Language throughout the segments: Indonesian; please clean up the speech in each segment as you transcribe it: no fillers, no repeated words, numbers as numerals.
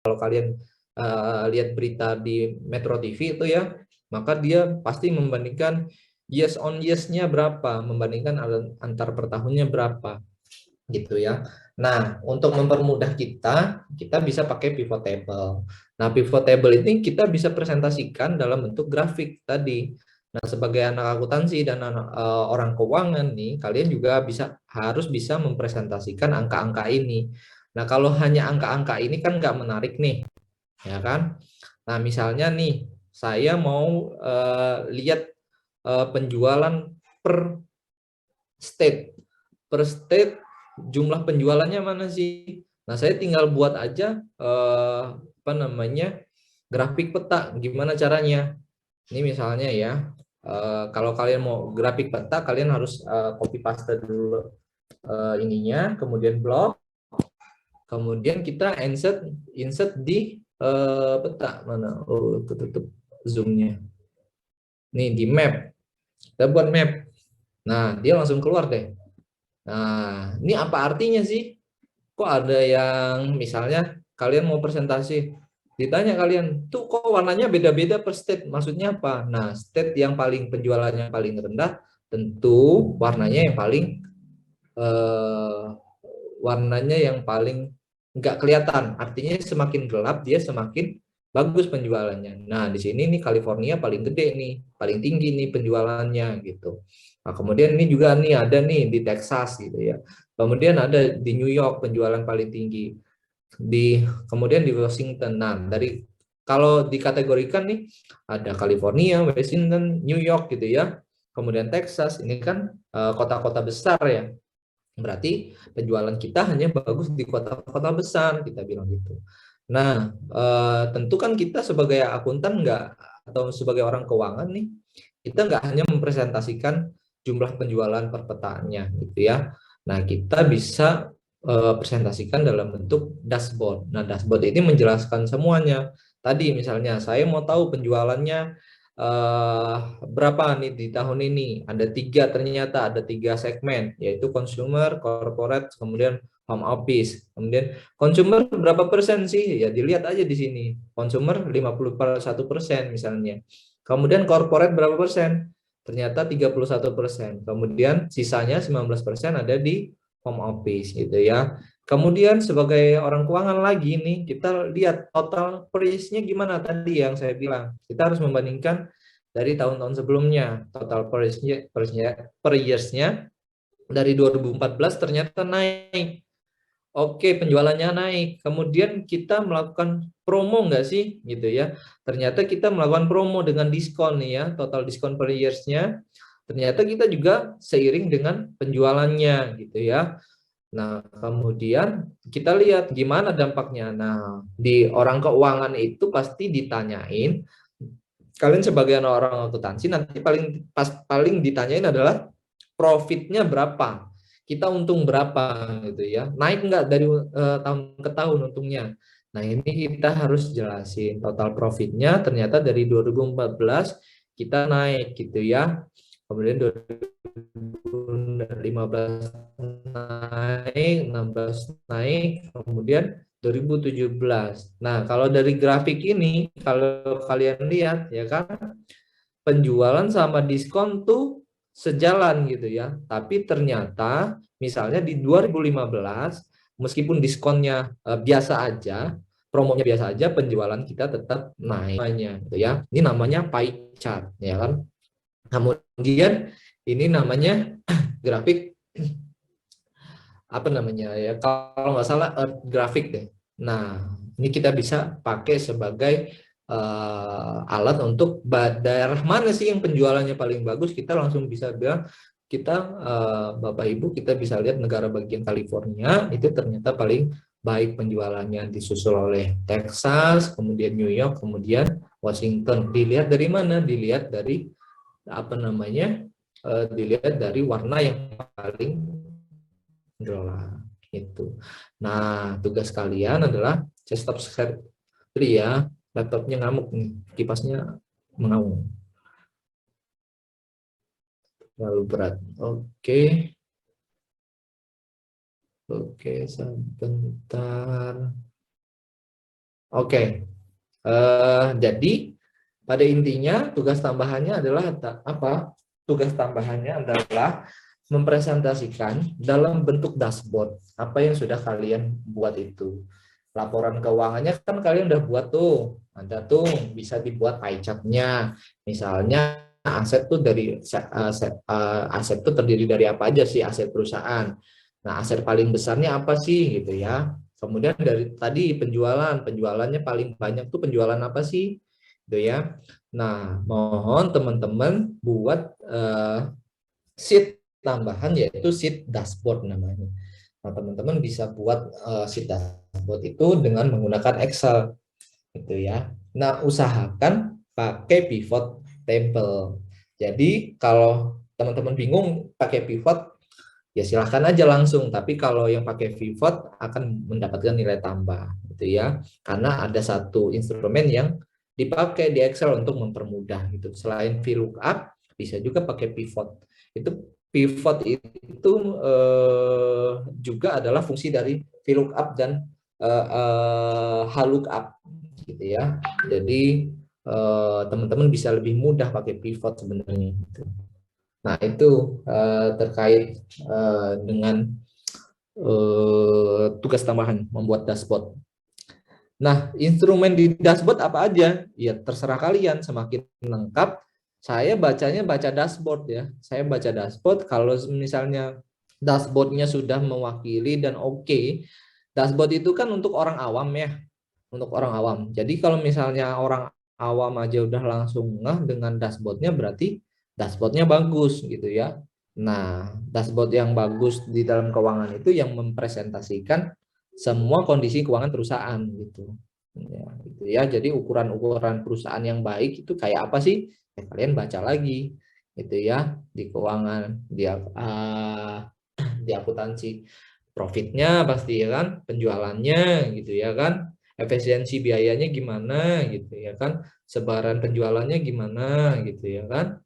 kalau kalian lihat berita di Metro TV itu ya, maka dia pasti membandingkan years on years-nya berapa, membandingkan antar per tahunnya berapa, gitu ya. Nah, untuk mempermudah kita bisa pakai pivot table. Nah, pivot table ini kita bisa presentasikan dalam bentuk grafik tadi. Nah, sebagai anak akuntansi dan orang keuangan nih, kalian juga harus bisa mempresentasikan angka-angka ini. Nah, kalau hanya angka-angka ini kan nggak menarik nih, ya kan? Nah, misalnya nih, saya mau lihat penjualan per state. Per state jumlah penjualannya mana sih? Nah, saya tinggal buat aja apa namanya? Grafik peta. Gimana caranya? Ini misalnya ya, kalau kalian mau grafik peta, kalian harus copy paste dulu ininya, kemudian blok, kemudian kita insert di peta mana? Oh, ketutup zoomnya. Nih di map, kita buat map. Nah, dia langsung keluar deh. Nah, ini apa artinya sih? Kok ada yang misalnya kalian mau presentasi, ditanya kalian, tuh kok warnanya beda-beda per state, maksudnya apa? Nah, state yang paling penjualannya paling rendah, tentu eh, warnanya yang paling nggak kelihatan. Artinya semakin gelap dia semakin bagus penjualannya. Nah, di sini nih California paling gede nih, paling tinggi nih penjualannya gitu. Nah, kemudian ini juga nih ada nih di Texas gitu ya. Kemudian ada di New York penjualan paling tinggi. Kemudian di Washington. Nah, kalau dikategorikan nih ada California, Washington, New York gitu ya. Kemudian Texas, ini kan kota-kota besar ya. Berarti penjualan kita hanya bagus di kota-kota besar, kita bilang gitu. Nah, tentu kan kita sebagai akuntan atau sebagai orang keuangan nih, kita nggak hanya mempresentasikan jumlah penjualan per petaannya gitu ya. Nah, kita bisa presentasikan dalam bentuk dashboard. Nah, dashboard ini menjelaskan semuanya. Tadi misalnya saya mau tahu penjualannya berapa nih di tahun ini, ternyata ada tiga segmen, yaitu consumer, corporate, kemudian home office. Kemudian consumer berapa persen sih, ya dilihat aja di sini, consumer 51% misalnya, kemudian corporate berapa persen, ternyata 31%, kemudian sisanya 19% ada di home office gitu ya. Kemudian sebagai orang keuangan lagi nih, kita lihat total price-nya gimana tadi yang saya bilang. Kita harus membandingkan dari tahun-tahun sebelumnya. Total per years-nya dari 2014 ternyata naik. Oke, penjualannya naik. Kemudian kita melakukan promo nggak sih? Gitu ya. Ternyata kita melakukan promo dengan diskon nih ya. Total diskon per years-nya. Ternyata kita juga seiring dengan penjualannya gitu ya. Nah, kemudian kita lihat gimana dampaknya. Nah, di orang keuangan itu pasti ditanyain, kalian sebagai orang akuntansi nanti paling ditanyain adalah profitnya berapa, kita untung berapa gitu ya, naik nggak dari tahun ke tahun untungnya. Nah, ini kita harus jelasin total profitnya ternyata dari 2014 kita naik gitu ya, kemudian 2015 naik, 16 naik, kemudian 2017. Nah, kalau dari grafik ini, kalau kalian lihat ya kan, penjualan sama diskon tuh sejalan gitu ya. Tapi ternyata misalnya di 2015, meskipun diskonnya biasa aja, promonya biasa aja, penjualan kita tetap naik gitu ya. Ini namanya pie chart ya kan. Kemudian ini namanya grafik apa namanya ya, kalau nggak salah earth graphic deh. Nah, ini kita bisa pakai sebagai alat untuk daerah mana sih yang penjualannya paling bagus, kita langsung bisa bilang kita Bapak Ibu kita bisa lihat negara bagian California itu ternyata paling baik penjualannya, disusul oleh Texas, kemudian New York, kemudian Washington. Dilihat dari mana? Dilihat dari apa namanya? Dilihat dari warna yang paling gelap itu. Nah, tugas kalian adalah stop share ya, laptopnya ngamuk nih, kipasnya mengaung, terlalu berat. Oke, oke, sebentar. Oke. Jadi pada intinya tugas tambahannya adalah apa? Tugas tambahannya adalah mempresentasikan dalam bentuk dashboard apa yang sudah kalian buat itu. Laporan keuangannya kan kalian udah buat tuh. Ada tuh bisa dibuat pie chart-nya. Misalnya aset tuh dari aset tuh terdiri dari apa aja sih aset perusahaan. Nah, aset paling besarnya apa sih gitu ya. Kemudian dari tadi penjualannya paling banyak tuh penjualan apa sih? Gitu ya. Nah, mohon teman-teman buat sheet tambahan yaitu sheet dashboard namanya. Nah, teman-teman bisa buat sheet dashboard itu dengan menggunakan Excel gitu ya. Nah, usahakan pakai pivot table. Jadi, kalau teman-teman bingung pakai pivot, ya silahkan aja langsung. Tapi kalau yang pakai pivot akan mendapatkan nilai tambah gitu ya. Karena ada satu instrumen yang dipakai di Excel untuk mempermudah gitu. Selain VLOOKUP, bisa juga pakai pivot. Pivot itu juga adalah fungsi dari VLOOKUP dan HLOOKUP gitu ya. Jadi teman-teman bisa lebih mudah pakai pivot sebenarnya gitu. Nah, itu terkait dengan tugas tambahan membuat dashboard. Nah, instrumen di dashboard apa aja? Ya, terserah kalian. Semakin lengkap, saya bacanya baca dashboard ya. Saya baca dashboard, kalau misalnya dashboardnya sudah mewakili dan oke. Dashboard itu kan untuk orang awam ya. Untuk orang awam. Jadi kalau misalnya orang awam aja udah langsung ngeh dengan dashboardnya, berarti dashboardnya bagus gitu ya. Nah, dashboard yang bagus di dalam keuangan itu yang mempresentasikan semua kondisi keuangan perusahaan gitu. Ya, gitu ya. Jadi ukuran-ukuran perusahaan yang baik itu kayak apa sih? Ya, kalian baca lagi gitu ya di keuangan, di akuntansi profitnya pasti ya kan, penjualannya gitu ya kan, efisiensi biayanya gimana gitu ya kan, sebaran penjualannya gimana gitu ya kan.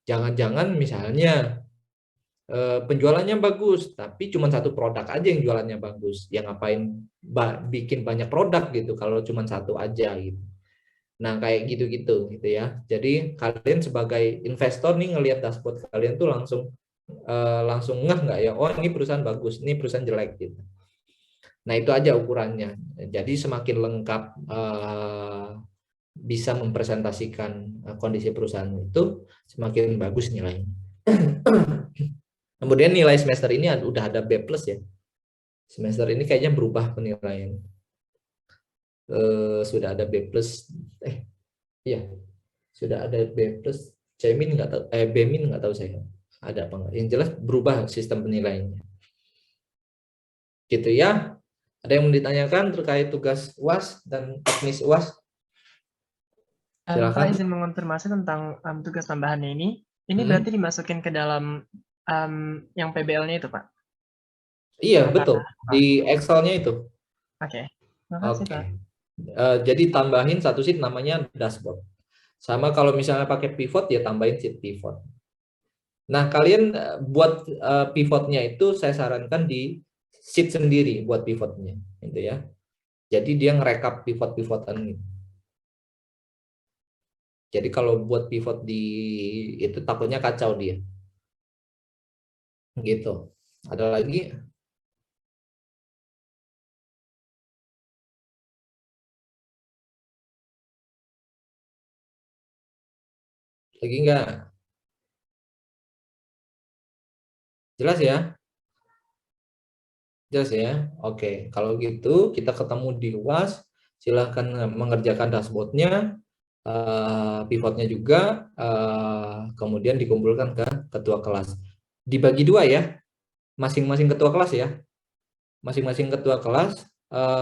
Jangan-jangan misalnya penjualannya bagus, tapi cuma satu produk aja yang jualannya bagus. Yang ngapain bikin banyak produk gitu kalau cuma satu aja gitu. Nah, kayak gitu-gitu gitu ya. Jadi kalian sebagai investor nih ngelihat dashboard kalian tuh langsung ngeh nggak ya? Oh, ini perusahaan bagus, ini perusahaan jelek gitu. Nah, itu aja ukurannya. Jadi semakin lengkap bisa mempresentasikan kondisi perusahaan itu, semakin bagus nilainya. Kemudian nilai semester ini udah ada B+ ya. Semester ini kayaknya berubah penilaian. Sudah ada B+. Iya, sudah ada B+. C- nggak tahu, B- nggak tahu saya. Ada apa enggak? Yang jelas berubah sistem penilaiannya. Gitu ya. Ada yang mau ditanyakan terkait tugas UAS dan teknis UAS? Pak, Silakan. izin mengonfirmasi tentang tugas tambahannya ini. Ini Hmm? berarti dimasukin ke dalam yang PBL-nya itu, Pak? Iya, betul. Apakah? Di Excel-nya itu. Oke. Makasih, Oke. Pak. Jadi tambahin satu sheet namanya dashboard. Sama kalau misalnya pakai pivot ya tambahin sheet pivot. Nah, kalian buat pivotnya itu saya sarankan di sheet sendiri buat pivotnya, gitu ya. Jadi dia ngerekap pivot-pivotan gitu. Jadi kalau buat pivot di itu takutnya kacau dia. Gitu. Ada lagi? Lagi nggak? Jelas ya? Jelas ya? Oke. Kalau gitu kita ketemu di UAS. Silahkan mengerjakan dashboardnya, pivotnya juga, kemudian dikumpulkan ke ketua kelas. Dibagi dua ya, masing-masing ketua kelas ya. Masing-masing ketua kelas,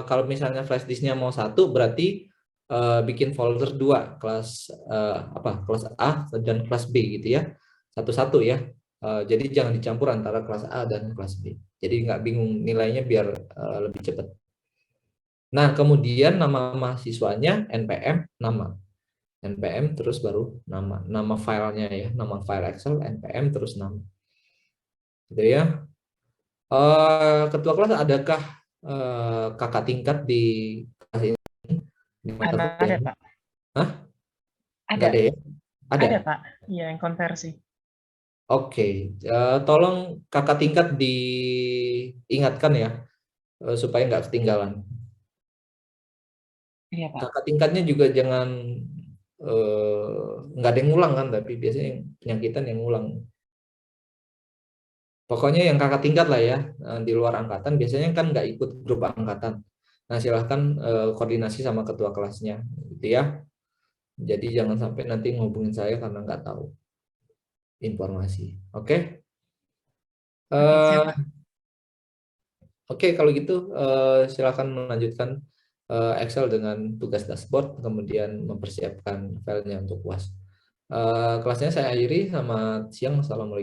kalau misalnya flash disknya mau satu, berarti bikin folder dua, kelas A dan kelas B gitu ya, satu-satu ya. Jadi jangan dicampur antara kelas A dan kelas B. Jadi nggak bingung nilainya biar lebih cepat. Nah, kemudian nama mahasiswanya NPM nama. NPM terus baru nama filenya ya, nama file Excel NPM terus nama. Gitu ya. Ketua kelas adakah kakak tingkat di kelas ini? mata Ada, kuliahnya? Pak. Hah? Ada. Nggak ada ya? Ada? Ada, Pak. Iya, yang konversi. Oke, tolong kakak tingkat diingatkan ya, supaya nggak ketinggalan. Iya, Pak. Kakak tingkatnya juga jangan nggak ada yang ngulang kan, tapi biasanya yang penyakitan yang ngulang. Pokoknya yang kakak tingkat lah ya, di luar angkatan biasanya kan nggak ikut grup angkatan. Nah silahkan koordinasi sama ketua kelasnya, gitu ya. Jadi jangan sampai nanti ngehubungin saya karena nggak tahu informasi. Oke? Oke, siap, Eh, Pak. Oke, kalau gitu silakan melanjutkan Excel dengan tugas dashboard, kemudian mempersiapkan filenya untuk UAS. Kelasnya saya akhiri. Selamat siang. Assalamualaikum.